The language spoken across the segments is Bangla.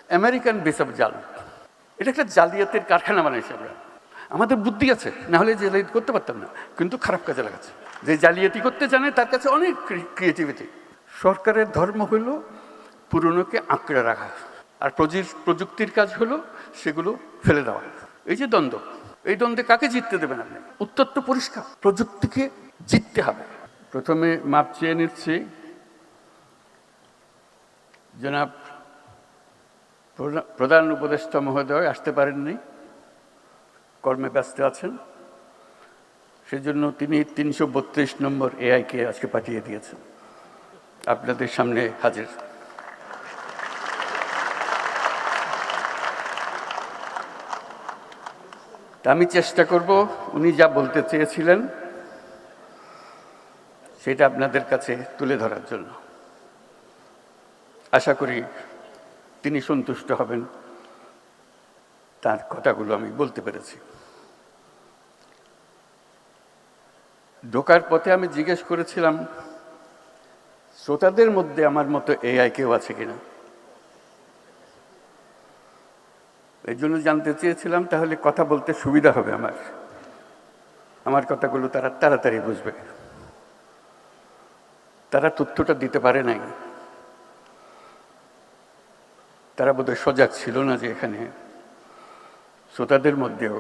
আমেরিকান ভিসা জাল, এটা একটা জালিয়াতের কারখানা বানাইছে। আমরা আমাদের বুদ্ধি আছে, না হলে জালিয়াতি করতে পারতাম না, কিন্তু খারাপ কাজে লাগাচ্ছে। যে জালিয়াতি করতে জানে তার কাছে অনেক ক্রিয়েটিভিটি। সরকারের ধর্ম হলো পুরনোকে আঁকড়ে রাখা, আর প্রযুক্তির কাজ হলো সেগুলো ফেলে দেওয়া। এই যে দ্বন্দ্ব, এই দ্বন্দ্বে কাকে জিততে দেবেন আপনি? উত্তর তো পরিষ্কার, প্রযুক্তিকে জিততে হবে। প্রথমে মাপ চেয়ে নিচ্ছি, জনাব প্রধান উপদেষ্টা মহোদয় আসতে পারেননি, কর্মে ব্যস্ত আছেন, সেজন্য তিনি 332 নম্বর এআইকে আজকে পাঠিয়ে দিয়েছেন, আপনাদের সামনে হাজির। তা আমি চেষ্টা করব উনি যা বলতে চেয়েছিলেন সেটা আপনাদের কাছে তুলে ধরার জন্য। আশা করি তিনি সন্তুষ্ট হবেন, তার কথাগুলো আমি বলতে পেরেছি। ঢোকার পথে আমি জিজ্ঞেস করেছিলাম শ্রোতাদের মধ্যে আমার মতো এআই কেউ আছে কিনা। এই জন্য জানতে চেয়েছিলাম তাহলে কথা বলতে সুবিধা হবে, আমার কথাগুলো তারা তাড়াতাড়ি বুঝবে। তারা তথ্যটা দিতে পারে নাই, তারা বোধহয় সজাগ ছিল না যে এখানে শ্রোতাদের মধ্যেও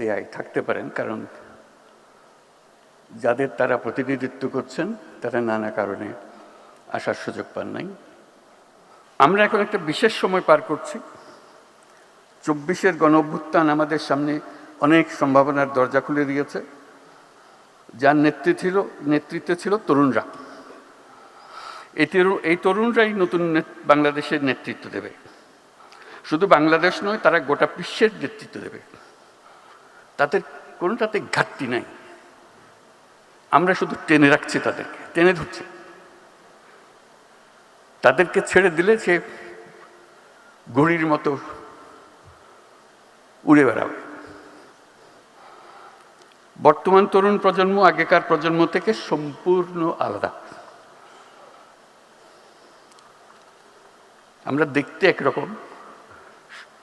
এআই থাকতে পারেন, কারণ যাদের তারা প্রতিনিধিত্ব করছেন তারা নানা কারণে আসার সুযোগ পান নাই। আমরা এখন একটা বিশেষ সময় পার করছি। 24-এর গণঅভ্যুত্থান আমাদের সামনে অনেক সম্ভাবনার দরজা খুলে দিয়েছে, যার নেতৃত্বে ছিল তরুণরা। এই তরুণরাই নতুন বাংলাদেশের নেতৃত্ব দেবে। শুধু বাংলাদেশ নয়, তারা গোটা বিশ্বের নেতৃত্ব দেবে। তাদের কোনোটাতে ঘাটতি নাই। আমরা শুধু টেনে রাখছি, তাদেরকে টেনে ধরছি। তাদেরকে ছেড়ে দিলে সে ঘুড়ির মতো উড়ে বেড়াবে। বর্তমান তরুণ প্রজন্ম আগেকার প্রজন্ম থেকে সম্পূর্ণ আলাদা। আমরা দেখতে একরকম,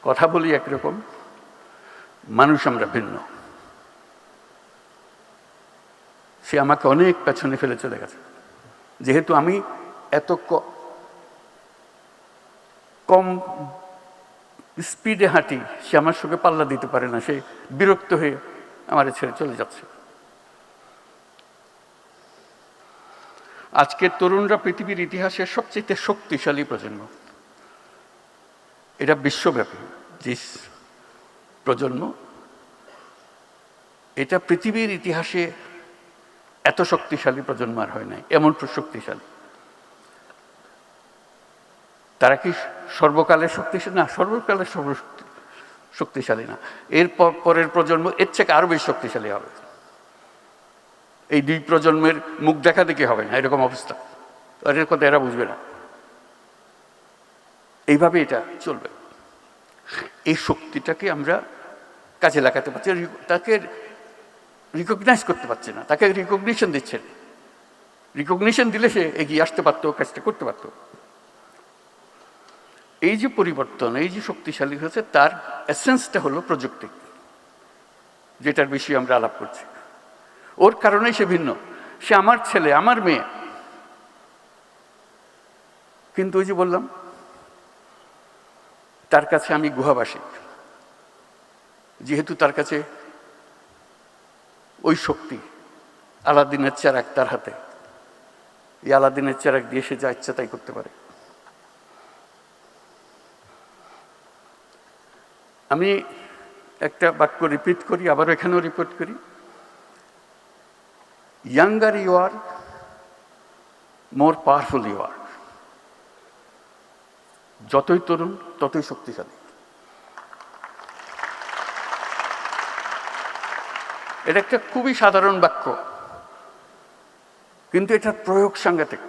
কথা বলি একরকম, মানুষ আমরা ভিন্ন। সে আমাকে অনেক পেছনে ফেলে চলে গেছে। যেহেতু আমি এত কম স্পিডে হাঁটি, সে আমার সঙ্গে পাল্লা দিতে পারে না। সে বিরক্ত হয়ে আমার ছেড়ে চলে যাচ্ছে। আজকের তরুণরা পৃথিবীর ইতিহাসের সবচেয়ে শক্তিশালী প্রজন্ম। এটা বিশ্বব্যাপী যে প্রজন্ম, এটা পৃথিবীর ইতিহাসে এত শক্তিশালী প্রজন্ম আর হয় নাই, এমন শক্তিশালী। তারা কি সর্বকালের শক্তিশালী? না, সর্বকালের শক্তিশালী না। এর পরের প্রজন্ম এর থেকে আরো বেশি শক্তিশালী হবে। এই দুই প্রজন্মের মুখ দেখা দেখে হবে না, এরকম অবস্থা। এর কথা এরা বুঝবে না, এইভাবে এটা চলবে। এই শক্তিটাকে আমরা কাজে লাগাতে পারছি, তাকে রিকগনাইজ করতে পারছে না, তাকে রিকগনিশন দিচ্ছেন। রিকগনিশন দিলে সে এগিয়ে আসতে পারতো, কাজটা করতে পারত। এই যে পরিবর্তন, এই যে শক্তিশালী হয়েছে, তার এসেন্সটা হলো প্রযুক্তি, যেটার বিষয়ে আমরা আলাপ করছি। ওর কারণেই সে ভিন্ন। সে আমার ছেলে, আমার মেয়ে, কিন্তু ওই যে বললাম, তার কাছে আমি গুহাবাসী। যেহেতু তার কাছে ওই শক্তি, আলাদিনের চেরাগ তার হাতে, এই আলাদিনের চেরাগ দিয়ে সে যা ইচ্ছা তাই করতে পারে। আমি একটা বাক্য রিপিট করি, আবারও এখানেও রিপিট করি। Younger you are, more powerful you are. যতই তরুণ ততই শক্তিশালী। এটা একটা খুবই সাধারণ বাক্য, কিন্তু এটার প্রয়োগ সাংঘাতিক।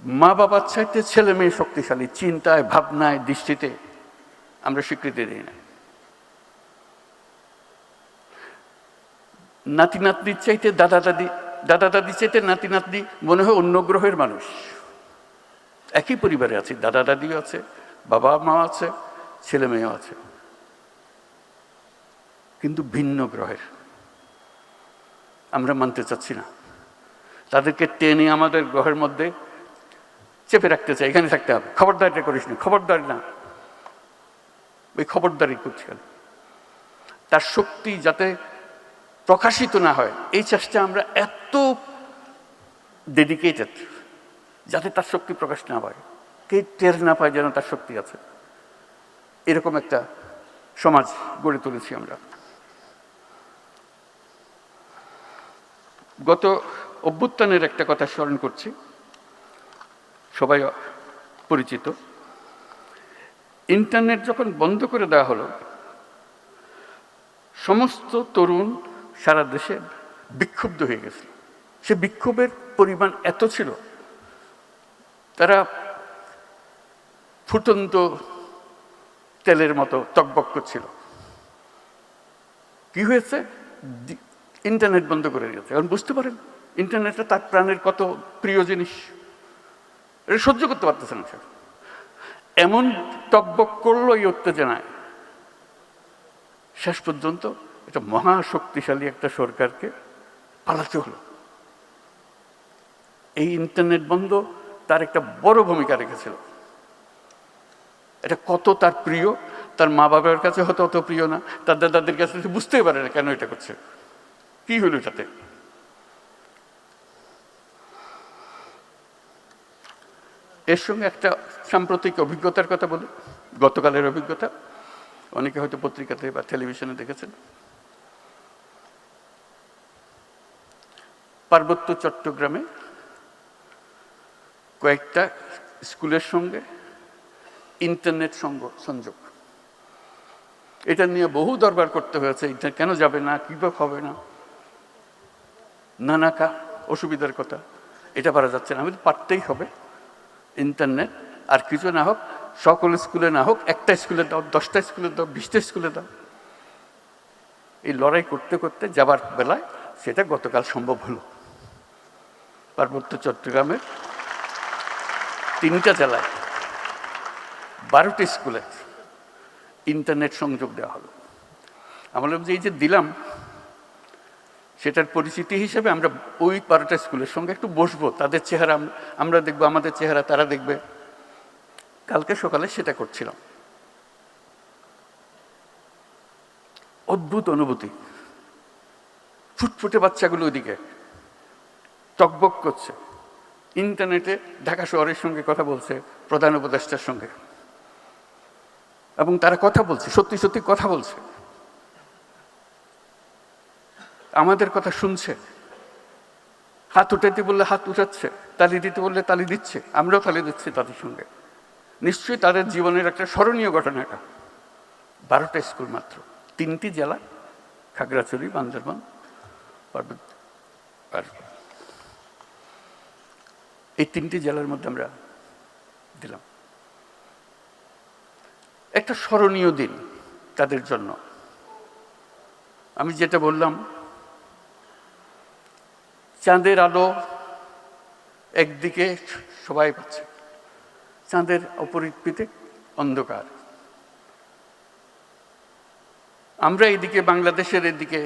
মা বাবার চাইতে ছেলে মেয়ে শক্তিশালী, চিন্তায়, ভাবনায়, দৃষ্টিতে আমরা স্বীকৃতি দিই না। নাতি নাতনির চাইতে দাদা দাদি চাইতে নাতি নাতনি মনে হয় অন্য গ্রহের মানুষ। একই পরিবারে আছি, দাদা দাদিও আছে, বাবা মা আছে, ছেলে মেয়েও আছে, কিন্তু ভিন্ন গ্রহের। আমরা মানতে চাচ্ছি না। তাদেরকে টেনে আমাদের গ্রহের মধ্যে চেপে রাখতে চাই, এখানে থাকতে হবে, খবরদারিটা করিস না, খবরদারি না, ওই খবরদারি করছি। তার শক্তি যাতে প্রকাশিত না হয়, এই চেষ্টা আমরা এত ডেডিকেটেড, যাতে তার শক্তি প্রকাশ না পায়, কে টের না পায় যেন তার শক্তি আছে, এরকম একটা সমাজ গড়ে তুলেছি আমরা। গত অভ্যুত্থানের একটা কথা স্মরণ করছি, সবাই পরিচিত। ইন্টারনেট যখন বন্ধ করে দেওয়া হলো, সমস্ত তরুণ সারা দেশে বিক্ষুব্ধ হয়ে গেছিল। সে বিক্ষোভের পরিমাণ এত ছিল, তারা ফুটন্ত তেলের মতো টকবক করছিল। কি হয়েছে? ইন্টারনেট বন্ধ করে দিয়েছে। এখন বুঝতে পারেন ইন্টারনেটটা তার প্রাণের কত প্রিয় জিনিস, এটা সহ্য করতে পারতেছে না। এমন টকবক করলো এই উত্তেজনায়, শেষ পর্যন্ত এটা মহাশক্তিশালী একটা সরকারকে পালাতে হলো। এই ইন্টারনেট বন্ধ তার একটা বড় ভূমিকা রেখেছিল। এটা কত তার প্রিয়, তার মা বাবার কাছে হয়তো অত প্রিয় না, তার দাদাদের কাছে বুঝতেই পারে না কেন এটা করছে, কি হলো এটাতে। এর সঙ্গে একটা সাম্প্রতিক অভিজ্ঞতার কথা বলি, গতকালের অভিজ্ঞতা, অনেকে হয়তো পত্রিকাতে বা টেলিভিশনে দেখেছেন। পার্বত্য চট্টগ্রামে কয়েকটা স্কুলের সঙ্গে ইন্টারনেট সংযোগ, এটা নিয়ে বহু দরবার করতে হয়েছে, এটা কেন যাবে না, কীভাবে হবে না, নানা অসুবিধার কথা। এটা পারা যাচ্ছে না, আমাদের পারতেই হবে ইন্টারনেট, আর কিছু না হোক, সকল স্কুলে না হোক, একটা স্কুলে দাও, 10টা স্কুলে দাও, 20টা স্কুলে দাও। এই লড়াই করতে করতে যাবার বেলায় সেটা গতকাল সম্ভব হলো। পার্বত্য চট্টগ্রামের 3টা জেলায় 12টি স্কুলে ইন্টারনেট সংযোগ দেওয়া হলো। আমরা বললাম যে এই যে দিলাম, সেটার পরিচিতি হিসেবে আমরা ওই 12টা স্কুলের সঙ্গে একটু বসবো, তাদের চেহারা আমরা দেখবো, আমাদের চেহারা তারা দেখবে। কালকে সকালে সেটা করছিলাম। অদ্ভুত অনুভূতি। ফুটফুটে বাচ্চাগুলো ওইদিকে টকবক করছে, ইন্টারনেটে ঢাকা শহরের সঙ্গে কথা বলছে, প্রধান উপদেষ্টার সঙ্গে, এবং তারা কথা বলছে, সত্যি সত্যি কথা বলছে, আমাদের কথা শুনছে, হাত উঠাতে বললে হাত উঠাচ্ছে, তালি দিতে বললে তালি দিচ্ছে, আমরাও তালি দিচ্ছি তাদের সঙ্গে। নিশ্চয়ই তাদের জীবনের একটা স্মরণীয় ঘটনা এটা। 12টা স্কুল মাত্র, 3টি জেলা, খাগড়াছড়ি, বান্দরবান, পার্বত্য, আর এই 3টি জেলার মধ্যে আমরা দিলাম। একটা স্মরণীয় দিন তাদের জন্য। আমি যেটা বললাম, চাঁদের আলো একদিকে সবাই পাচ্ছে, চাঁদের অপরিপিতে অন্ধকার। আমরা এইদিকে বাংলাদেশের এদিকে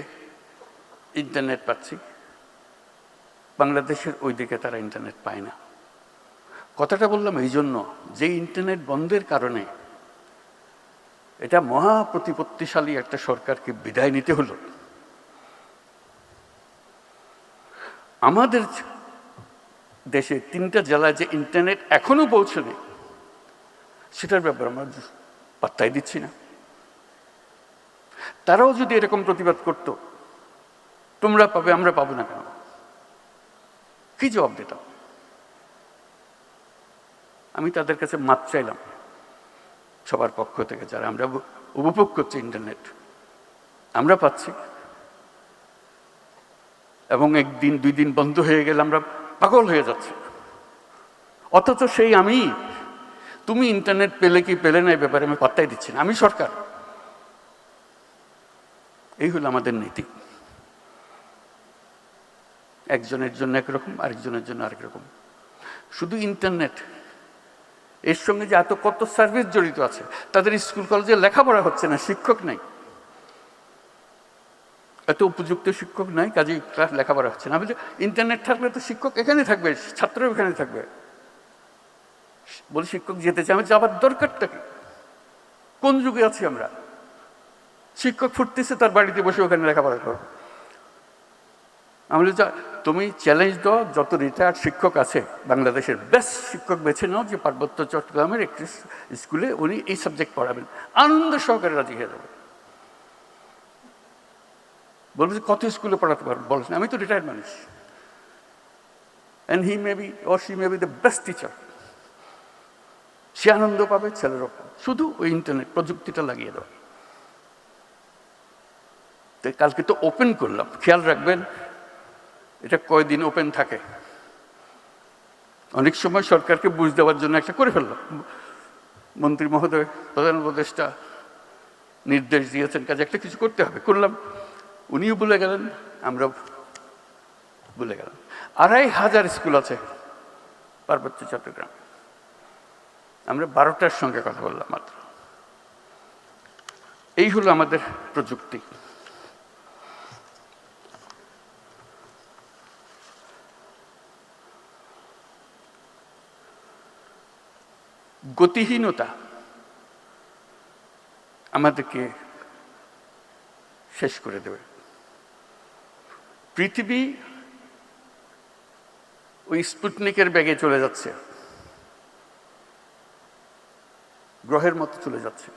ইন্টারনেট পাচ্ছি, বাংলাদেশের ওইদিকে তারা ইন্টারনেট পায় না। কথাটা বললাম এই জন্য যে ইন্টারনেট বন্ধের কারণে এটা মহা প্রতিপত্তিশালী একটা সরকারকে বিদায় নিতে হলো। আমাদের দেশে 3টা জেলায় যে ইন্টারনেট এখনো পৌঁছায়নি, সেটার ব্যাপারে আমরা পাত্তাই দিচ্ছি না। তারাও যদি এরকম প্রতিবাদ করত, তোমরা পাবে আমরা পাবো না কেন, কি জবাব দিতাম? আমি তাদের কাছে মাপ চাইলাম সবার পক্ষ থেকে, যারা আমরা উপভোগ করছি ইন্টারনেট, আমরা পাচ্ছি, এবং 1 দিন 2 দিন বন্ধ হয়ে গেলে আমরা পাগল হয়ে যাচ্ছি। অথচ সেই আমি, তুমি ইন্টারনেট পেলে কি পেলে না, এই ব্যাপারে আমি পাত্তাই দিচ্ছি না, আমি সরকার। এই হলো আমাদের নীতি। একজনের জন্য একরকম, আরেকজনের জন্য আরেক রকম। শুধু ইন্টারনেট এর সঙ্গে যে এত কত সার্ভিস জড়িত আছে, তাদের স্কুল কলেজে লেখাপড়া হচ্ছে না, শিক্ষক নাই, এত উপযুক্ত শিক্ষক নাই, কাজেই ক্লাস লেখাপড়া হচ্ছে না। আমি ইন্টারনেট থাকলে তো শিক্ষক এখানে থাকবে, ছাত্রও এখানে থাকবে। বলি শিক্ষক যেতে চাই, আমি যাবার দরকারটা কি? কোন যুগে আছি আমরা? শিক্ষক ফুটতেছে তার বাড়িতে বসে ওখানে লেখাপড়া করো। আমি তুমি চ্যালেঞ্জ দাও, যত রিটায়ার্ড শিক্ষক আছে বাংলাদেশের বেস্ট শিক্ষক বেছে নাও, যে পার্বত্য চট্টগ্রামের একটি স্কুলে উনি এই সাবজেক্ট পড়াবেন, আনন্দ সহকারে রাজি হয়ে যাবে। বলবো যে কত স্কুলে পড়াতে পারবো, বলেন আমি তো রিটায়ার্ড মানুষ, and he may be or she may be the best teacher. সে আনন্দ পাবে, ছেলেরও পাবে, শুধু ওই ইন্টারনেট প্রযুক্তিটা লাগিয়ে দেওয়া। তো কালকে তো ওপেন করলাম, খেয়াল রাখবেন এটা কয়দিন ওপেন থাকে। অনেক সময় সরকারকে বুঝ দেওয়ার জন্য একটা করে ফেললাম, মন্ত্রী মহোদয়, প্রধান উপদেষ্টা নির্দেশ দিয়েছেন, কাজে একটা কিছু করতে হবে, করলাম। উনিও ভুলে গেলেন, আমরা ভুলে গেলাম। ২৫০০ স্কুল আছে পার্বত্য চট্টগ্রাম, আমরা ১২টার সঙ্গে কথা বললাম মাত্র। এই হলো আমাদের প্রযুক্তি। গতিহীনতা আমাদেরকে শেষ করে দেবে। পৃথিবী ওই স্পুটনিকের ব্যাগে চলে যাচ্ছে, গ্রহের মতো চলে যাচ্ছে।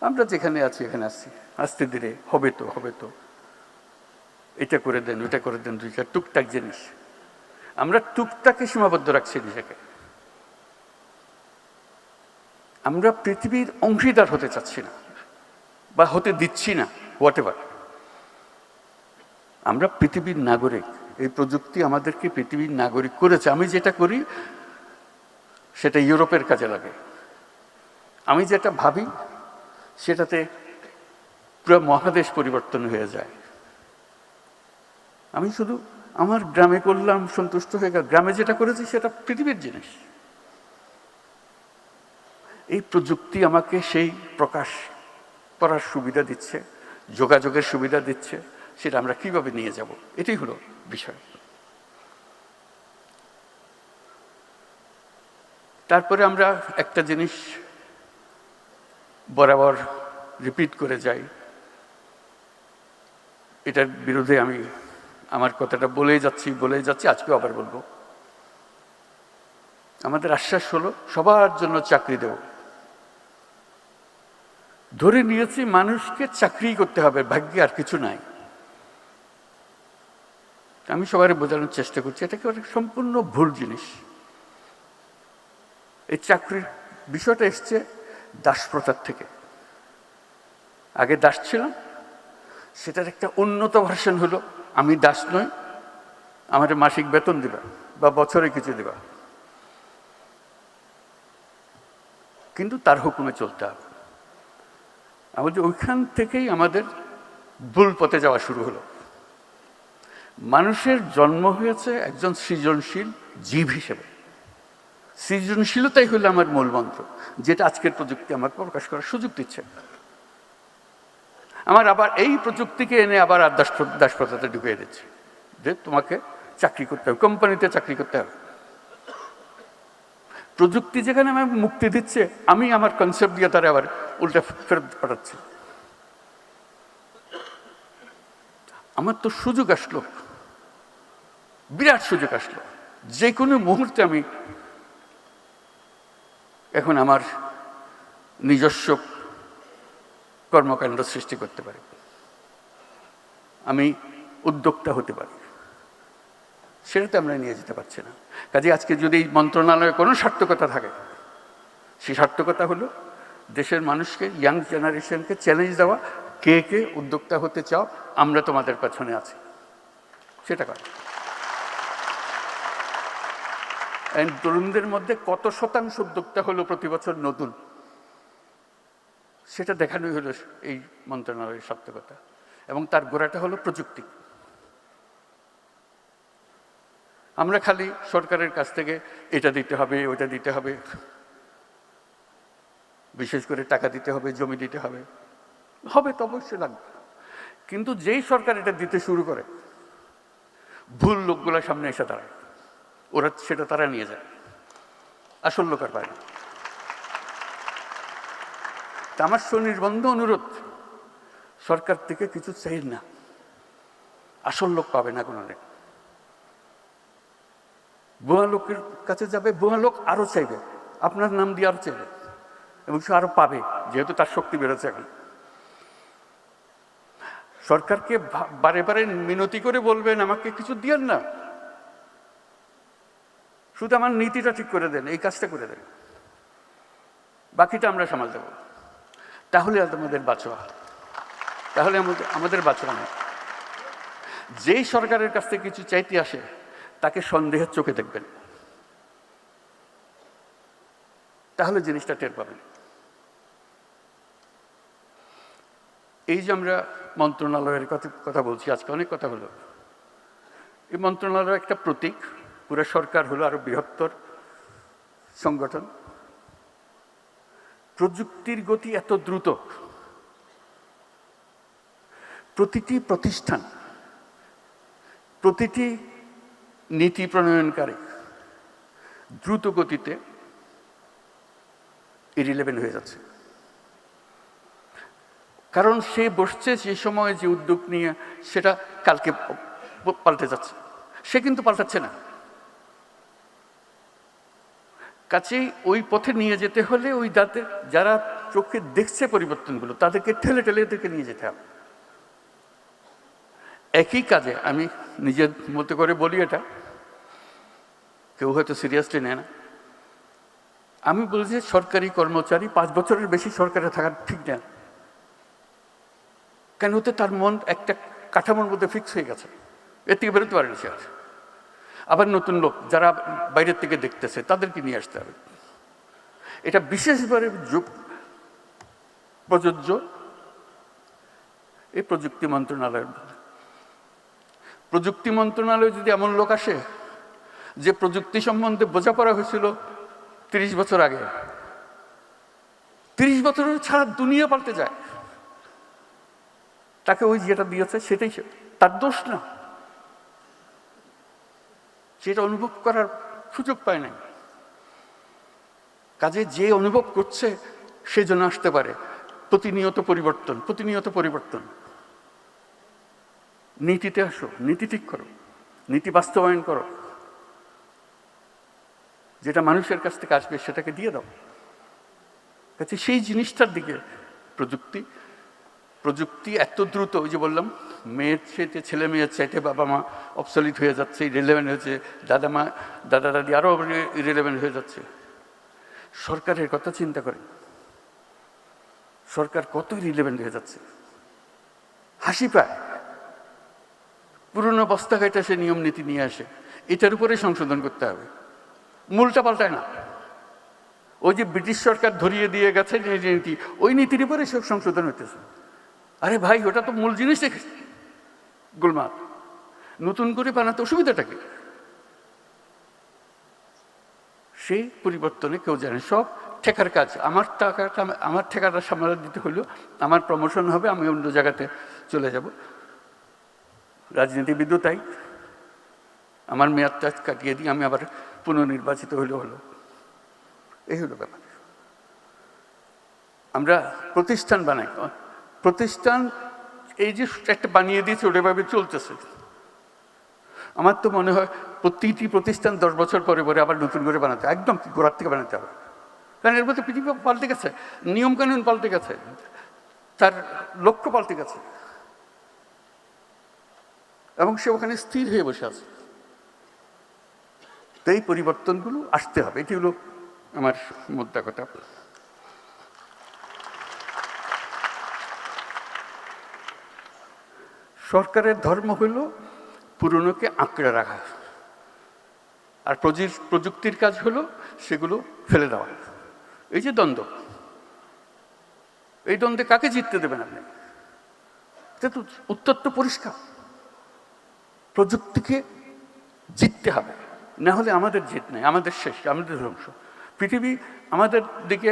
আমরা যেখানে আছি এখানে আসছি, আস্তে ধীরে হবে তো হবে তো, এটা করে দেন ওইটা করে দেন, দুইটা টুকটাক জিনিস। আমরা টুকটাকে সীমাবদ্ধ রাখছি নিজেকে। আমরা পৃথিবীর অংশীদার হতে চাচ্ছি না বা হতে দিচ্ছি না, হোয়াট এভার। আমরা পৃথিবীর নাগরিক, এই প্রযুক্তি আমাদেরকে পৃথিবীর নাগরিক করেছে। আমি যেটা করি সেটা ইউরোপের কাজে লাগে, আমি যেটা ভাবি সেটাতে পুরো মহাদেশ পরিবর্তন হয়ে যায়। আমি শুধু আমার গ্রামে করলাম, সন্তুষ্ট হয়ে গেল, গ্রামে যেটা করেছি সেটা পৃথিবীর জিনিস। এই প্রযুক্তি আমাকে সেই প্রকাশ করার সুবিধা দিচ্ছে, যোগাযোগের সুবিধা দিচ্ছে, সেটা আমরা কিভাবে নিয়ে যাব, এটাই হলো বিষয়। তারপরে আমরা একটা জিনিস বরাবর রিপিট করে যাই, এটার বিরুদ্ধে আমি আমার কথাটা বলেই যাচ্ছি, আজকেও আবার বলবো। আমাদের আশ্বাস হলো সবার জন্য চাকরি দেব। ধরে নিয়েছি মানুষকে চাকরি করতে হবে, ভাগ্যে আর কিছু নাই। আমি সবাই বোঝানোর চেষ্টা করছি, এটা কি সম্পূর্ণ ভুল জিনিস। এই চাকরির বিষয়টা এসছে দাসপ্রথার থেকে। আগে দাস ছিলাম, সেটার একটা উন্নত ভার্সন হলো আমি দাস নই, আমার মাসিক বেতন দিবা বা বছরে কিছু দিবা, কিন্তু তার হুকুমে চলতে হবে। আমাদের ওইখান থেকেই আমাদের ভুল পথে যাওয়া শুরু হলো। মানুষের জন্ম হয়েছে একজন সৃজনশীল জীব হিসেবে। সৃজনশীলতাই হলো আমার মূল মন্ত্র, যেটা আজকের প্রযুক্তি আমাকে প্রকাশ করার সুযোগ দিচ্ছে। আমার আবার এই প্রযুক্তিকে এনে আবার দাসপ্রথাতে ঢুকিয়ে দিচ্ছে, যে তোমাকে চাকরি করতে হবে, কোম্পানিতে চাকরি করতে হবে। প্রযুক্তি যেখানে আমাকে মুক্তি দিচ্ছে, আমি আমার কনসেপ্ট দিয়ে তারা আবার উল্টে ফেরত পাঠাচ্ছি। আমার তো সুযোগ আসলো, বিরাট সুযোগ আসলো, যে কোনো মুহূর্তে আমি এখন আমার নিজস্ব কর্মকাণ্ড সৃষ্টি করতে পারি, আমি উদ্যোক্তা হতে পারি। সেটাতে আমরা নিয়ে যেতে পারছি না। কাজে আজকে যদি এই মন্ত্রণালয়ে কোনো সার্থকতা থাকে, সেই সার্থকতা হলো দেশের মানুষকে, ইয়াং জেনারেশনকে চ্যালেঞ্জ দেওয়া, কে কে উদ্যোক্তা হতে চাও, আমরা তোমাদের পেছনে আছি, সেটা করে। তরুণদের মধ্যে কত শতাংশ উদ্যোক্তা হলো প্রতি বছর নতুন, সেটা দেখানোই হলো এই মন্ত্রণালয়ের সার্থকতা। এবং তার গোড়াটা হলো প্রযুক্তি। আমরা খালি সরকারের কাছ থেকে এটা দিতে হবে, ওটা দিতে হবে, বিশেষ করে টাকা দিতে হবে, জমি দিতে হবে, হবে তো অবশ্যই লাগবে। কিন্তু যেই সরকার এটা দিতে শুরু করে, ভুল লোকগুলোর সামনে এসে দাঁড়ায়, ওরা সেটা তারা নিয়ে যায়, আসল লোক আর পায় না। তা আমার সুনির্বন্ধ অনুরোধ, সরকার থেকে কিছু চাই না, আসল লোক পাবে না কোনো দিন। ভুয়া লোকের কাছে যাবে, ভুয়া লোক আরো চাইবে, আপনার নাম দিয়ে আরো চাইবে, এবং সে আরো পাবে, যেহেতু তার শক্তি বেড়েছে এখন। সরকারকে বারে বারে মিনতি করে বলবেন, আমাকে কিছু দিয়েন না, শুধু আমার নীতিটা ঠিক করে দেন, এই কাজটা করে দেন, বাকিটা আমরা সামাল দেব। তাহলে আমাদের বাঁচোয়া, তাহলে আমাদের বাঁচোয়া না। যেই সরকারের কাছ থেকে কিছু চাইতে আসে, তাকে সন্দেহের চোখে দেখবেন, তাহলে জিনিসটা টের পাবেন। এই যে আমরা মন্ত্রণালয়ের কথা বলছি, আজকে অনেক কথা হলো। এই মন্ত্রণালয় একটা প্রতীক, পুরো সরকার হলো আরো বৃহত্তর সংগঠন। প্রযুক্তির গতি এত দ্রুত, প্রতিটি প্রতিষ্ঠান, প্রতিটি নীতি প্রণয়নকারী দ্রুত গতিতে ইরিলেভেন্ট হয়ে যাচ্ছে। কারণ সে বসছে যে সময় যে উদ্যোগ নিয়ে, সেটা কালকে পাল্টে যাচ্ছে, সে কিন্তু পাল্টাচ্ছে না। কাছেই ওই পথে নিয়ে যেতে হলে ওই যারা চোখে দেখছে পরিবর্তনগুলো, তাদেরকে ঠেলে ঠেলে এদেরকে নিয়ে যেতে হবে। একই কাজে আমি নিজের মতো করে বলি, এটা কেউ হয়তো সিরিয়াসলি নেয় না। আমি বলি যে সরকারি কর্মচারী 5 বছরের বেশি সরকারে থাকা ঠিক না, কেন হতে তার মন একটা কাঠামোর মধ্যে ফিক্স হয়ে গেছে, এর থেকে বেরোতে পারেনি সে। আবার নতুন লোক যারা বাইরের থেকে দেখতেছে, তাদেরকে নিয়ে আসতে হবে। এটা বিশেষভাবে প্রযোজ্য এই প্রযুক্তি মন্ত্রণালয়ের। প্রযুক্তি মন্ত্রণালয়ে যদি এমন লোক আসে যে প্রযুক্তি সম্বন্ধে বোঝাপড়া হয়েছিল 30 বছর আগে, 30 বছরের ছাড়া দুনিয়া পাল্টে যায়, তাকে ওই যেটা দিয়েছে সেটাই তার দোষ না, সেটা অনুভব করার সুযোগ পায় নাই। কাজে যে অনুভব করছে সে যেন আসতে পারে। প্রতিনিয়ত পরিবর্তন, প্রতিনিয়ত পরিবর্তন। নীতিতে আসো, নীতি ঠিক করো, নীতি বাস্তবায়ন করো, যেটা মানুষের কাছ থেকে আসবে সেটাকে দিয়ে দাও। কাজে সেই জিনিসটার দিকে প্রযুক্তি এত দ্রুত, ওই যে বললাম, মেয়ের চাইতে ছেলে মেয়ের চাইতে বাবা মা অবসলিট হয়ে যাচ্ছে, ইরেলেভেন্ট হয়েছে, দাদা দাদি আরও ইরেলেভেন্ট হয়ে যাচ্ছে। সরকারের কথা চিন্তা করে, সরকার কত ইরেলেভেন্ট হয়ে যাচ্ছে, হাসি পায়। পুরনো বস্তা ঘাইটা সে নিয়ম নীতি নিয়ে আসে, এটার উপরে সংশোধন করতে হবে, মূলটা পাল্টায় না। ওই যে ব্রিটিশ সরকার ধরিয়ে দিয়ে গেছে নীতি, ওই নীতির উপরে সব সংশোধন হইতেছে। আরে ভাই, ওটা তো মূল জিনিস রেখেছে গোলমাল, নতুন করে বানাতে অসুবিধাটা কি? সেই পরিবর্তনে কেউ জানে, সব ঠেকার কাজ। আমার ঠেকাটা সামলা দিতে হলো, আমার প্রমোশন হবে, আমি অন্য জায়গাতে চলে যাব। রাজনীতিবিদও তাই, আমার মেয়াদটা কাটিয়ে দিই, আমি আবার পুনর্নির্বাচিত হলো। এই হলো ব্যাপার। আমরা প্রতিষ্ঠান বানাই, প্রতিষ্ঠান এই যে একটা বানিয়ে দিয়েছে, ওটাভাবে চলতেছে। আমার তো মনে হয় প্রতিটি প্রতিষ্ঠান 10 বছর পরে পরে আবার নতুন করে বানাতে, একদম গোড়ার থেকে বানাতে হবে। কারণ এর মধ্যে পৃথিবী পাল্টে গেছে, নিয়মকানুন পাল্টে গেছে, তার লক্ষ্য পাল্টে গেছে, এবং সে ওখানে স্থির হয়ে বসে আছে। তো এই পরিবর্তনগুলো আসতে হবে, এটি হলো আমার মুদ্রা কথা। সরকারের ধর্ম হলো পুরনোকে আঁকড়ে রাখা, আর প্রযুক্তির কাজ হলো সেগুলো ফেলে দেওয়া। এই যে দ্বন্দ্ব, এই দ্বন্দ্বে কাকে জিততে দেবেন আপনি? এটা তো উত্তর তো পরিষ্কার, প্রযুক্তিকে জিততে হবে। না হলে আমাদের জেদ নেই, আমাদের শেষ, আমাদের ধ্বংস। পৃথিবী আমাদের দিকে,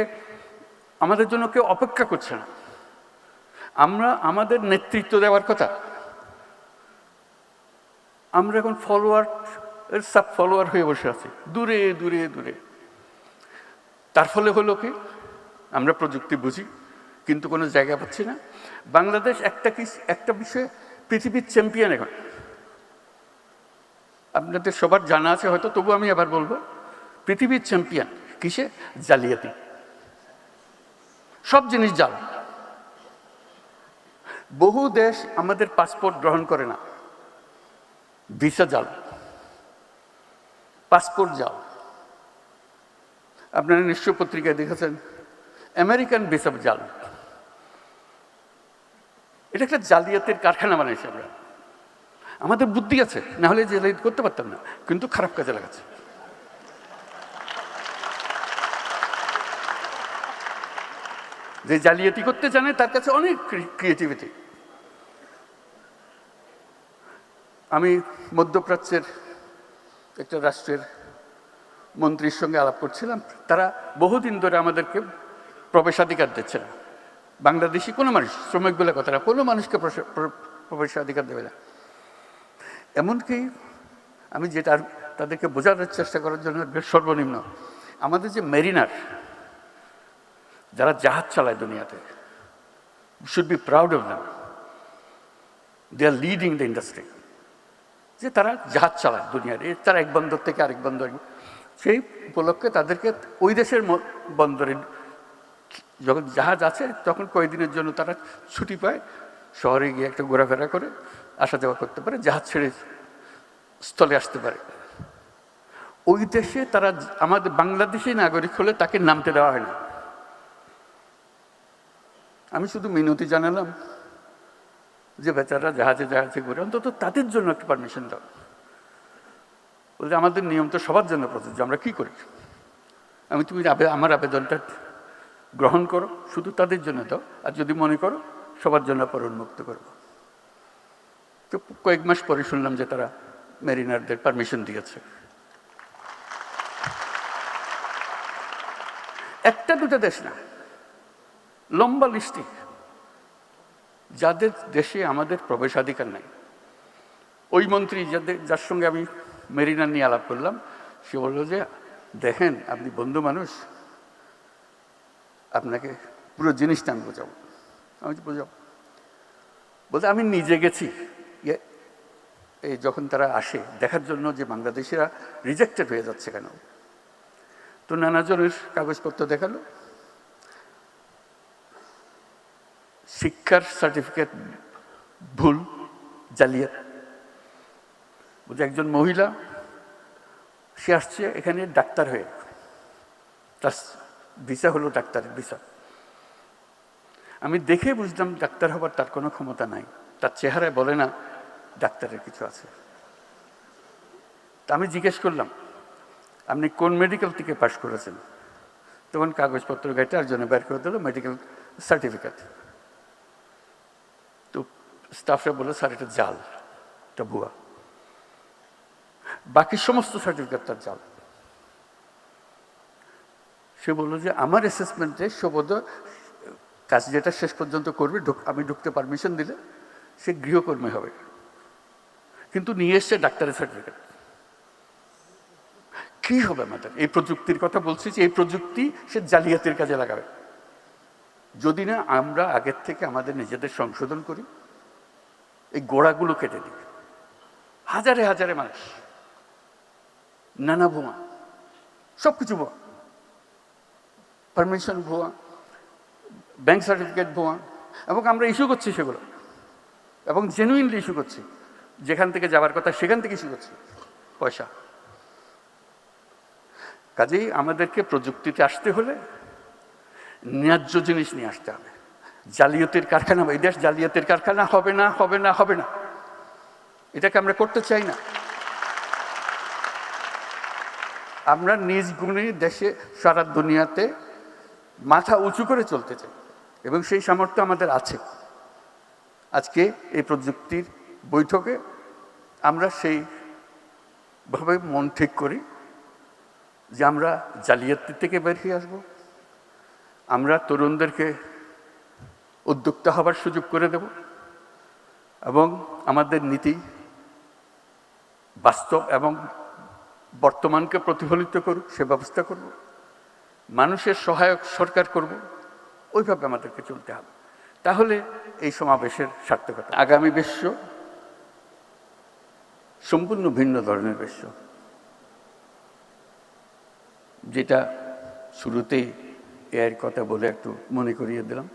আমাদের জন্য কেউ অপেক্ষা করছে না। আমরা আমাদের নেতৃত্ব দেওয়ার কথা, আমরা এখন ফলোয়ার সাব ফলোয়ার হয়ে বসে আছি দূরে দূরে দূরে। তার ফলে হলো কি, আমরা প্রযুক্তি বুঝি কিন্তু কোনো জায়গা পাচ্ছি না। বাংলাদেশ একটা বিষয়ে পৃথিবীর চ্যাম্পিয়ন এখন। আপনাদের সবার জানা আছে হয়তো, তবু আমি আবার বলবো, পৃথিবীর চ্যাম্পিয়ন কিসে? জালিয়াতি। সব জিনিস জাল। বহু দেশ আমাদের পাসপোর্ট গ্রহণ করে না, ভিসা জাল, পাসপোর্ট জাল। আপনারা নিশ্চয় পত্রিকায় দেখেছেন আমেরিকান ভিসা জাল। এটা একটা জালিয়াতের কারখানা বানাইছে আমরা। আমাদের বুদ্ধি আছে, না হলে জেলে করতে পারতাম না, কিন্তু খারাপ কাজে লাগাচ্ছে। যে জালিয়াতি করতে জানে তার কাছে অনেক ক্রিয়েটিভিটি। আমি মধ্যপ্রাচ্যের একটা রাষ্ট্রের মন্ত্রীর সঙ্গে আলাপ করছিলাম। তারা বহুদিন ধরে আমাদেরকে প্রবেশাধিকার দিচ্ছে না। বাংলাদেশি কোনো মানুষ, শ্রমিক বলে কথা না, কোনো মানুষকে প্রবেশাধিকার দেবে না। এমনকি আমি যেটা তাদেরকে বোঝানোর চেষ্টা করার জন্য সর্বনিম্ন, আমাদের যে মেরিনার, যারা জাহাজ চালায় দুনিয়াতে, should be proud of them, they are leading the industry. যে তারা জাহাজ চালায় দুনিয়ার, তারা এক বন্দর থেকে আরেক বন্দর, সেই উপলক্ষে তাদেরকে ওই দেশের বন্দরে যখন জাহাজ আছে তখন কয়েকদিনের জন্য তারা ছুটি পায়, শহরে গিয়ে একটা ঘোরাফেরা করে আসা যাওয়া করতে পারে, জাহাজ ছেড়ে স্থলে আসতে পারে। ওই দেশে তারা আমাদের বাংলাদেশি নাগরিক হলে তাকে নামতে দেওয়া হয় না। আমি শুধু মিনতি জানালাম যে বেচারা জাহাজে জাহাজে ঘুরে, অন্তত তাদের জন্য একটা পারমিশন দাও। বলছে আমাদের নিয়ম তো সবার জন্য প্রযোজ্য, আমরা কি করি? তুমি আমার আবেদনটা গ্রহণ করো, শুধু তাদের জন্য দাও, আর যদি মনে করো সবার জন্য পর উন্মুক্ত করবো। তো কয়েক মাস পরে শুনলাম যে তারা মেরিনারদের পারমিশন দিয়েছে। একটা দুটো দেশ না, লম্বা লিস্টি যাদের দেশে আমাদের প্রবেশাধিকার নাই। ওই মন্ত্রী যার সঙ্গে আমি মেরিনার নিয়ে আলাপ করলাম, সে বলল যে দেখেন আপনি বন্ধু মানুষ, আপনাকে পুরো জিনিসটা আমি বোঝাবো। আমি বোঝাবো বলতে আমি নিজে গেছি, এই যখন তারা আসে দেখার জন্য যে বাংলাদেশিরা রিজেক্টেড হয়ে যাচ্ছে কেন, তো নানাজনের কাগজপত্র দেখালো, শিক্ষার সার্টিফিকেট ভুল, জালিয়াত। বলছে একজন মহিলা, সে আসছে এখানে ডাক্তার হয়ে, তার ভিসা হলো ডাক্তারের ভিসা। আমি দেখে বুঝলাম ডাক্তার হবার তার কোনো ক্ষমতা নাই, তার চেহারায় বলে না ডাক্তারের কিছু আছে। তা আমি জিজ্ঞেস করলাম আপনি কোন মেডিকেল থেকে পাশ করেছেন? তখন কাগজপত্র ঘাটে আর জন্য বের করে দিল মেডিকেল সার্টিফিকেট। তো স্টাফরা বলল স্যার এটা জাল, এটা ভুয়া, বাকি সমস্ত সার্টিফিকেট তার জাল। সে বললো যে আমার অ্যাসেসমেন্টে সবোধ কাজ যেটা শেষ পর্যন্ত করবে, আমি ঢুকতে পারমিশন দিলে সে গৃহকর্মী হবে, কিন্তু নিয়ে এসছে ডাক্তারের সার্টিফিকেট। কি হবে আমাদের? এই প্রযুক্তির কথা বলছি যে এই প্রযুক্তি সে জালিয়াতির কাজে লাগাবে। যদি না আমরা আগের থেকে আমাদের নিজেদের সংশোধন করি, এই গোড়াগুলো কেটে দিই। হাজারে হাজারে মানুষ, নানা ভুয়া, সব কিছু ভুয়া, পারমিশন ভুয়া, ব্যাংক সার্টিফিকেট ভুয়া, এবং আমরা ইস্যু করছি সেগুলো, এবং জেনুইনলি ইস্যু করছি। যেখান থেকে যাওয়ার কথা সেখান থেকে ইস্যু করছি পয়সা। কাজেই আমাদেরকে প্রযুক্তিতে আসতে হলে ন্যায্য জিনিস নিয়ে আসতে হবে। জালিয়াতির কারখানা, এই দেশ জালিয়াতির কারখানা হবে না, হবে না, হবে না। এটাকে আমরা করতে চাই না। আমরা নিজ গুণে দেশে সারা দুনিয়াতে মাথা উঁচু করে চলতে চাই, এবং সেই সামর্থ্য আমাদের আছে। আজকে এই প্রযুক্তির বৈঠকে আমরা সেই ভাবে মন ঠিক করি যে আমরা জালিয়াতি থেকে বের হয়ে আসবো, আমরা তরুণদেরকে উদ্যোক্তা হবার সুযোগ করে দেব এবং আমাদের নীতি বাস্তব এবং বর্তমানকে প্রতিফলিত করুক সে ব্যবস্থা করব, মানুষের সহায়ক সরকার করব, ওইভাবে আমাদেরকে চলতে হবে। তাহলে এই সমাবেশের সার্থকতা। আগামী বিশ্ব সম্পূর্ণ ভিন্ন ধরনের বিশ্ব, যেটা শুরুতেই এর কথা বলে একটু মনে করিয়ে দিলাম।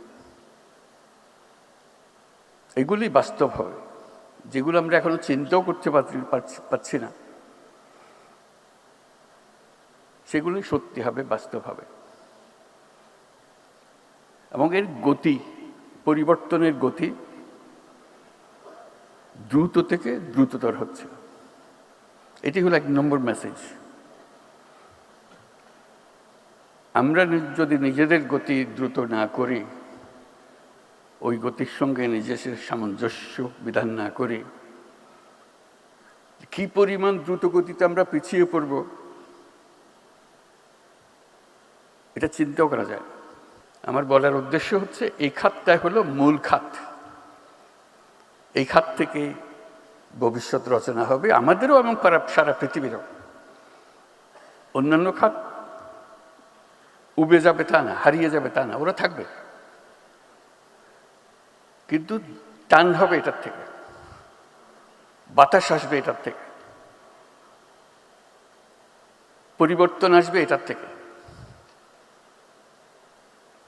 এগুলি বাস্তব হবে, যেগুলো আমরা এখনো চিন্তাও করতে পারছি না, সেগুলি সত্যি হবে, বাস্তব হবে। এবং এর গতি, পরিবর্তনের গতি দ্রুত থেকে দ্রুততর হচ্ছে। এটি হলো 1 নম্বর মেসেজ। আমরা যদি নিজেদের গতি দ্রুত না করি, ওই গতির সঙ্গে নিজেদের সামঞ্জস্য বিধান না করি, কি পরিমাণ দ্রুত গতিতে আমরা পিছিয়ে পড়ব এটা চিন্তাও করা যায়। আমার বলার উদ্দেশ্য হচ্ছে এই খাতটা হলো মূল খাত। এই খাত থেকে ভবিষ্যৎ রচনা হবে আমাদেরও এবং সারা পৃথিবীরও। অন্যান্য খাত উবে যাবে তা না, হারিয়ে যাবে তা না, ওরা থাকবে, কিন্তু টান হবে এটার থেকে, বাতাস আসবে এটার থেকে, পরিবর্তন আসবে এটার থেকে,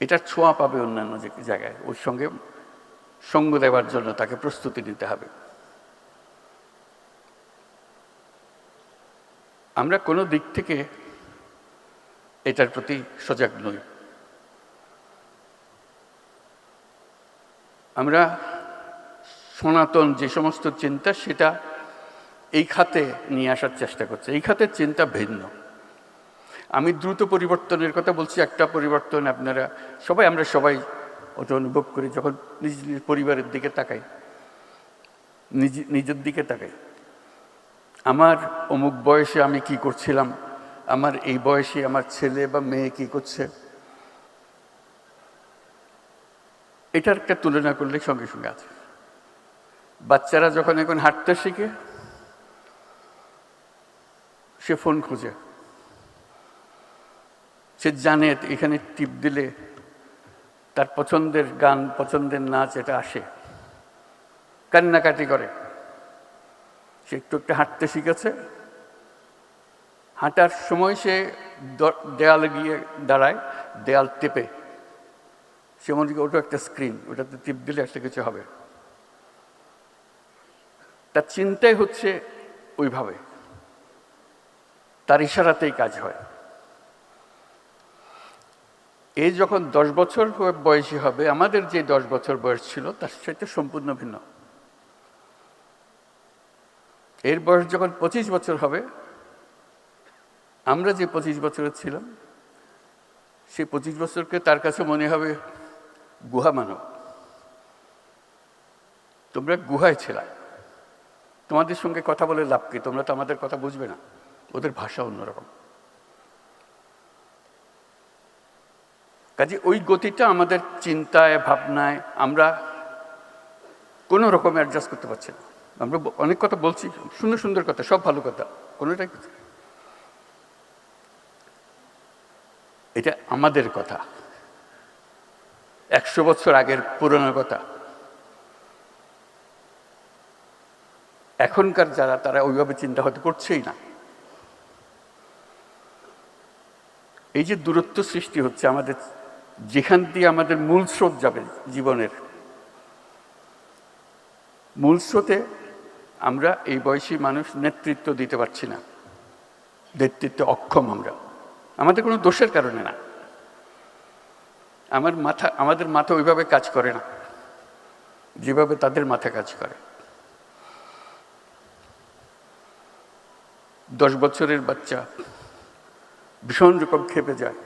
এটার ছোঁয়া পাবে অন্যান্য জায়গায়। ওর সঙ্গে সঙ্গ দেওয়ার জন্য তাকে প্রস্তুতি নিতে হবে। আমরা কোনো দিক থেকে এটার প্রতি সজাগ নই। আমরা সনাতন যে সমস্ত চিন্তা সেটা এই খাতে নিয়ে আসার চেষ্টা করছি। এই খাতের চিন্তা ভিন্ন। আমি দ্রুত পরিবর্তনের কথা বলছি। একটা পরিবর্তন আপনারা সবাই, আমরা সবাই ওটা অনুভব করি যখন নিজ নিজ পরিবারের দিকে তাকাই, নিজের দিকে তাকাই। আমার অমুক বয়সে আমি কি করছিলাম, আমার এই বয়সে আমার ছেলে বা মেয়ে কি করছে, এটার একটা তুলনা করলে সঙ্গে সঙ্গে আছে। বাচ্চারা যখন এখন হাঁটতে শিখে, সে ফোন খুঁজে, সে জানে এখানে টিপ দিলে তার পছন্দের গান, পছন্দের নাচ এটা আসে, কান্নাকাটি করে। সে একটু একটু হাঁটতে শিখেছে, হাঁটার সময় সে দেয়ালে গিয়ে দাঁড়ায়, দেয়াল টেপে, সে মনে করি ওটা একটা স্ক্রিন, ওটাতে টিপ দিলে একটা কিছু হবে। তার চিন্তাই হচ্ছে ওইভাবে, তার ইশারাতেই কাজ হয়। এই যখন 10 বছর বয়সী হবে, আমাদের যে 10 বছর বয়স ছিল তার সাথে সম্পূর্ণ ভিন্ন। এর বয়স যখন 25 বছর হবে, আমরা যে 25 বছরের ছিলাম, সেই 25 বছরকে তার কাছে মনে হবে গুহা মানব। তোমরা গুহায় ছিলা, তোমাদের সঙ্গে কথা বলে লাভ কি? তোমরা তো আমাদের কথা বুঝবে না, ওদের ভাষা অন্যরকম। কাজে ওই গতিটা আমাদের চিন্তায়, ভাবনায় আমরা কোনো রকম অ্যাডজাস্ট করতে পারছি না। আমরা অনেক কথা বলছি, সুন্দর সুন্দর কথা, সব ভালো কথা, কোনোটাই, এটা আমাদের কথা, 100 বছর আগের পুরনো কথা। এখনকার যারা, তারা ওইভাবে চিন্তা হয়তো করছেই না। এই যে দূরত্ব সৃষ্টি হচ্ছে আমাদের, যেখান দিয়ে আমাদের মূল স্রোত যাবে জীবনের, মূল স্রোতে আমরা এই বয়সী মানুষ নেতৃত্ব দিতে পারছি না, নেতৃত্বে অক্ষম আমরা। আমাদের কোনো দোষের কারণে না, আমাদের মাথা ওইভাবে কাজ করে না যেভাবে তাদের মাথা কাজ করে। 10 বছরের বাচ্চা ভীষণ রকম ক্ষেপে যায়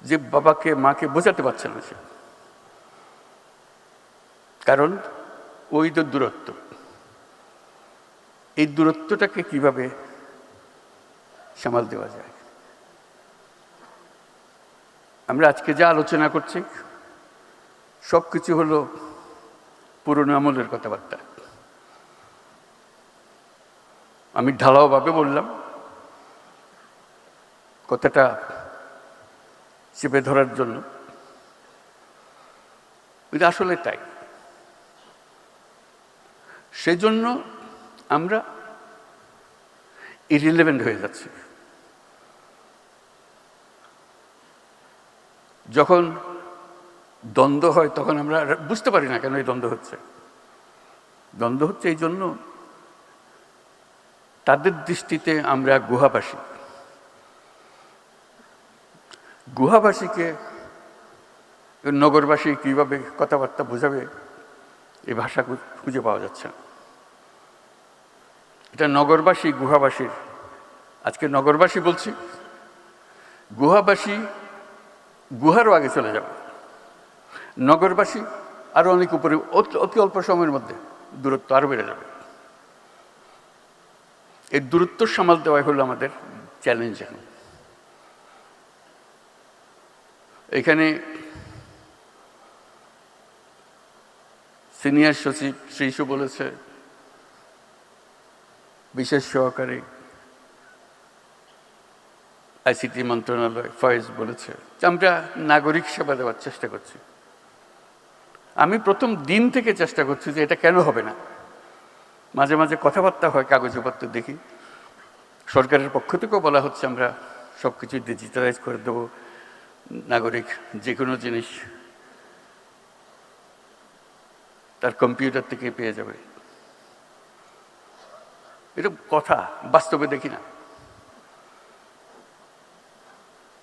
যে বাবাকে, মাকে বোঝাতে পারছে না সে, কারণ ওই তো দূরত্ব। এই দূরত্বটাকে কিভাবে সামাল দেওয়া যায়। আমরা আজকে যা আলোচনা করছি সব কিছু হলো পুরনো আমলের কথাবার্তা। আমি ঢালাওভাবে বললাম, কথাটা চেপে ধরার জন্য, এটা আসলে তাই। সেজন্য আমরা ইরিলেভেন্ট হয়ে যাচ্ছি। যখন দ্বন্দ্ব হয় তখন আমরা বুঝতে পারি না কেন এই দ্বন্দ্ব হচ্ছে। দ্বন্দ্ব হচ্ছে এই জন্য, তাদের দৃষ্টিতে আমরা গুহাবাসী। গুহাবাসীকে নগরবাসী কীভাবে কথাবার্তা বোঝাবে, এই ভাষা খুঁজে পাওয়া যাচ্ছে না। এটা নগরবাসী গুহাবাসীর, আজকে নগরবাসী বলছি, গুহাবাসী গুহারও আগে চলে যাবে, নগরবাসী আরও অনেক উপরে, অতি অল্প সময়ের মধ্যে দূরত্ব আরও বেড়ে যাবে। এই দূরত্ব সামাল দেওয়াই হলো আমাদের চ্যালেঞ্জ। এখানে সিনিয়র সচিব শ্রীশু বলেছে, বিশেষ সহকারী আইসিটি মন্ত্রণালয় ফয়েজ বলেছে যে আমরা নাগরিক সেবা দেওয়ার চেষ্টা করছি। আমি প্রথম দিন থেকে চেষ্টা করছি যে এটা কেন হবে না। মাঝে মাঝে কথাবার্তা হয়, কাগজপত্র দেখি, সরকারের পক্ষ থেকেও বলা হচ্ছে আমরা সব কিছু ডিজিটালাইজ করে দেবো, নাগরিক যে কোনো জিনিস তার কম্পিউটার থেকে পেয়ে যাবে। এটা কথা, বাস্তবে দেখি না।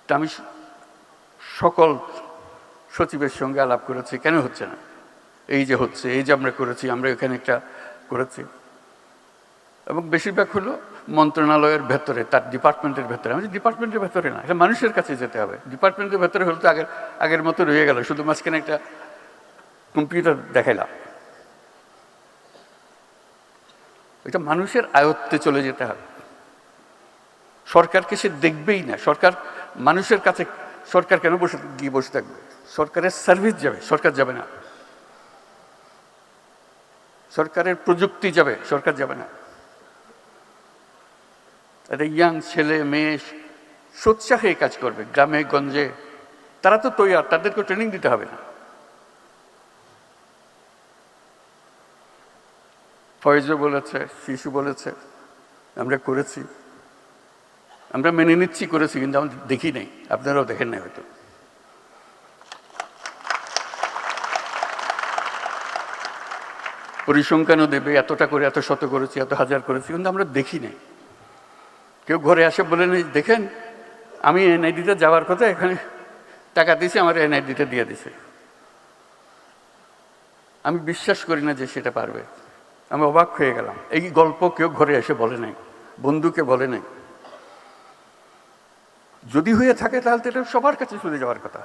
তা আমি সকল সচিবের সঙ্গে আলাপ করেছি, কেন হচ্ছে না, এই যে হচ্ছে, এই যে আমরা করেছি, আমরা এখানে একটা করেছি, এবং বেশিরভাগ হলো মন্ত্রণালয়ের ভেতরে, তার ডিপার্টমেন্টের ভেতরে। আমি ডিপার্টমেন্টের ভেতরে না, এটা মানুষের কাছে যেতে হবে। ডিপার্টমেন্টের ভেতরে হলে তো আগের মতো রয়ে গেল, শুধু মাঝখানে একটা কম্পিউটার দেখাইলাম। এটা মানুষের আয়ত্তে চলে যেতে হবে। সরকারকে সে দেখবেই না। সরকার মানুষের কাছে, সরকার কেন বসে থাকবে? সরকারের সার্ভিস যাবে, সরকার যাবে না। সরকারের প্রযুক্তি যাবে, সরকার যাবে না। একটা ইয়াং ছেলে মেয়ে সোৎসাহে কাজ করবে গ্রামে গঞ্জে, তারা তো তৈরি, তাদেরকে ট্রেনিং দিতে হবে না। ফয়েজও বলেছে, শিশু বলেছে, আমরা করেছি, আমরা মেনে নিচ্ছি করেছি, কিন্তু আমরা দেখি নাই, আপনারাও দেখেন নাই হয়তো। পরিসংখ্যানও দেবে, এতটা করে, এত শত করেছি, এত হাজার করেছি, কিন্তু আমরা দেখি নাই। কেউ ঘরে আসে বলে নেই, দেখেন আমি এনআইডিতে যাওয়ার কথা, এখানে টাকা দিয়েছে, আমার এনআইডিতে দিয়ে দিছে। আমি বিশ্বাস করি না যে সেটা পারবে। আমি অবাক হয়ে গেলাম। এই গল্প কেউ ঘরে এসে বলে নাই, বন্ধুকে বলে নাই। যদি হয়ে থাকে তাহলে তো এটা সবার কাছে চলে যাওয়ার কথা।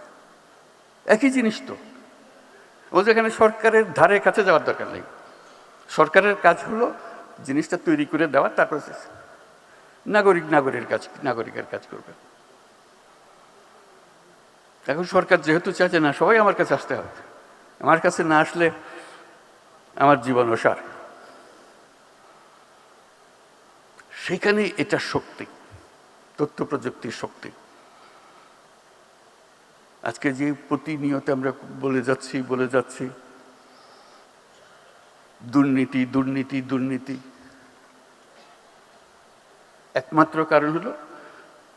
একই জিনিস তো, ও যেখানে সরকারের ধারে কাছে যাওয়ার দরকার নেই। সরকারের কাজ হলো জিনিসটা তৈরি করে দেওয়া, তারপর নাগরিকের কাজ করবে। এখন সরকার যেহেতু চাইছে না সবাই আমার কাছে আসতে হবে, আমার কাছে না আসলে আমার জীবন অসার। সেখানে এটা শক্তি, তথ্য প্রযুক্তির শক্তি। আজকে যে প্রতিনিয়ত আমরা বলে যাচ্ছি দুর্নীতি দুর্নীতি দুর্নীতি, একমাত্র কারণ হলো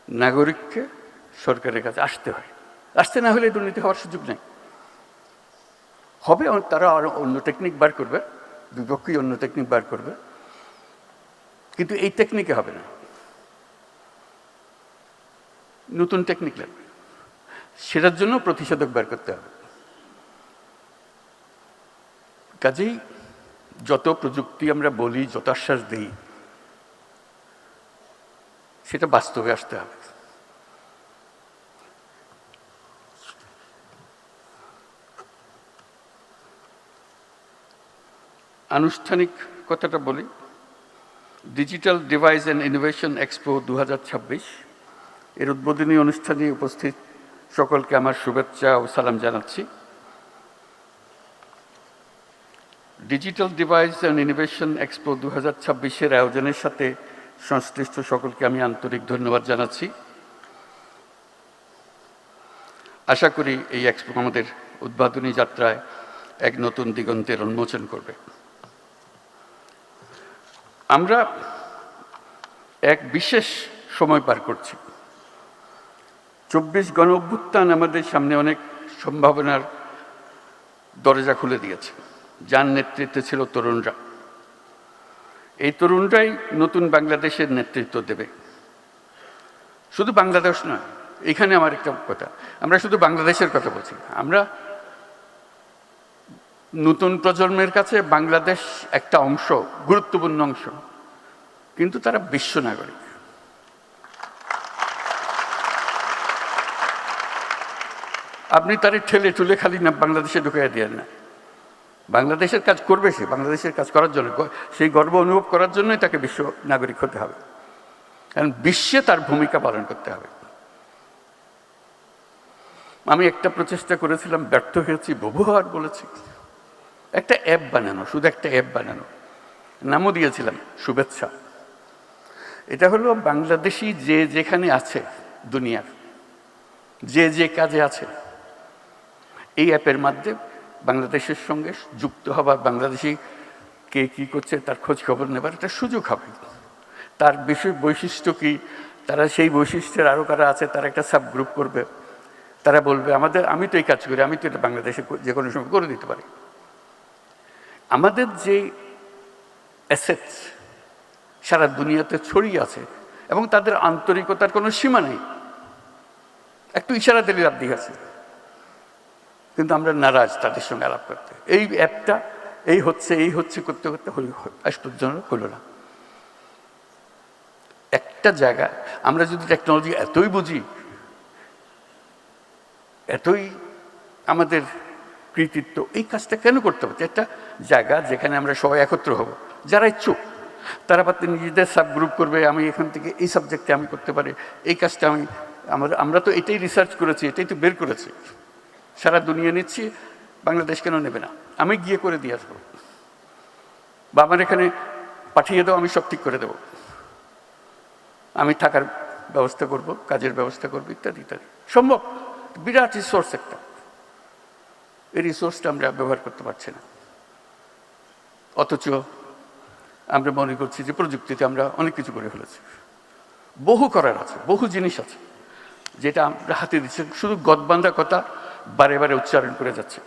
নাগরিককে সরকারের কাছে আসতে হয়। আসতে না হলে দুর্নীতি হওয়ার সুযোগ নেই। হবে, তারা আরো অন্য টেকনিক বার করবে, বিপক্ষী অন্য টেকনিক বার করবে, কিন্তু এই টেকনিকে হবে না, নতুন টেকনিক লাগবে। সেটার জন্য প্রতিষেধক বের করতে হবে। কাজেই যত প্রযুক্তি আমরা বলি, যত আশ্বাস দিই, সেটা বাস্তবে আসতে হবে। আনুষ্ঠানিক কথাটা বলি, digital device and innovation expo 2026 এর উদ্বোধনী অনুষ্ঠানে উপস্থিত সকলকে আমার শুভেচ্ছা ও সালাম জানাচ্ছি। Digital device and innovation expo 2026-এর আয়োজনের সাথে সংশ্লিষ্ট সকলকে আমি আন্তরিক ধন্যবাদ জানাচ্ছি। আশা করি এই এক্সপো আমাদের উদ্বোধনী যাত্রায় এক নতুন দিগন্তের উন্মোচন করবে। আমরা এক বিশেষ সময় পার করছি। 24 গণ অভ্যুত্থান আমাদের সামনে অনেক সম্ভাবনার দরজা খুলে দিয়েছে, যার নেতৃত্বে ছিল তরুণরা। এই তরুণরাই নতুন বাংলাদেশের নেতৃত্ব দেবে। শুধু বাংলাদেশ নয়, এখানে আমার একটা কথা, আমরা শুধু বাংলাদেশের কথা বলছি। আমরা নতুন প্রজন্মের কাছে বাংলাদেশ একটা অংশ, গুরুত্বপূর্ণ অংশ, কিন্তু তারা বিশ্ব নাগরিক। আপনি তারে ঠেলে ঠুলে খালি না বাংলাদেশে ঢুকিয়ে দেন না। বাংলাদেশের কাজ করবে সে, বাংলাদেশের কাজ করার জন্য, সেই গর্ব অনুভব করার জন্যই তাকে বিশ্ব নাগরিক হতে হবে, কারণ বিশ্বে তার ভূমিকা পালন করতে হবে। আমি একটা প্রচেষ্টা করেছিলাম, ব্যর্থ হয়েছি, বহুবার বলেছি, একটা অ্যাপ বানানো, শুধু একটা অ্যাপ বানানো, নামও দিয়েছিলাম শুভেচ্ছা। এটা হলো বাংলাদেশি যে যেখানে আছে দুনিয়ার, যে যে কাজে আছে, এই অ্যাপের মাধ্যমে বাংলাদেশের সঙ্গে যুক্ত হবার, বাংলাদেশি কে কী করছে তার খোঁজ খবর নেবার একটা সুযোগ হবে। তার বিষয় বৈশিষ্ট্য কী, তারা সেই বৈশিষ্ট্যের আরও কারা আছে তারা একটা সাব গ্রুপ করবে, তারা বলবে আমি তো এই কাজ করি, আমি তো এটা বাংলাদেশে যে কোনো সময় করে দিতে পারি। আমাদের যে অ্যাসেটস সারা দুনিয়াতে ছড়িয়ে আছে এবং তাদের আন্তরিকতার কোনো সীমা নেই, একটু ইশারা দিলে লাভ দিয়ে আছে, কিন্তু আমরা নারাজ তাদের সঙ্গে আলাপ করতে। এই অ্যাপটা এই হচ্ছে করতে করতে আজ পর্যন্ত হলো না। একটা জায়গা আমরা যদি টেকনোলজি এতই বুঝি, এতই আমাদের কৃতিত্ব, এই কাজটা কেন করতে হবে? একটা জায়গা যেখানে আমরা সবাই একত্র হব, যারা ইচ্ছুক তারা পাতে নিজেদের সাব গ্রুপ করবে, আমি এখান থেকে এই সাবজেক্টে আমি করতে পারি, এই কাজটা আমরা তো এটাই রিসার্চ করেছি, এটাই তো বের করেছি, সারা দুনিয়া নিচ্ছি, বাংলাদেশ কেন নেবে না? আমি গিয়ে করে দিয়ে আসবো, বা আমার এখানে পাঠিয়ে দাও, আমি সব ঠিক করে দেবো, আমি থাকার ব্যবস্থা করব, কাজের ব্যবস্থা করবো, ইত্যাদি ইত্যাদি। সম্ভব, বিরাট রিসোর্স একটা। এই রিসোর্সটা আমরা ব্যবহার করতে পারছি না, অথচ আমরা মনে করছি যে প্রযুক্তিতে আমরা অনেক কিছু করে ফেলেছি। বহু করার আছে, বহু জিনিস আছে যেটা আমরা হাতে দিচ্ছি, শুধু গদবান্ধা কথা বারে বারে উচ্চারণ করে যাচ্ছে।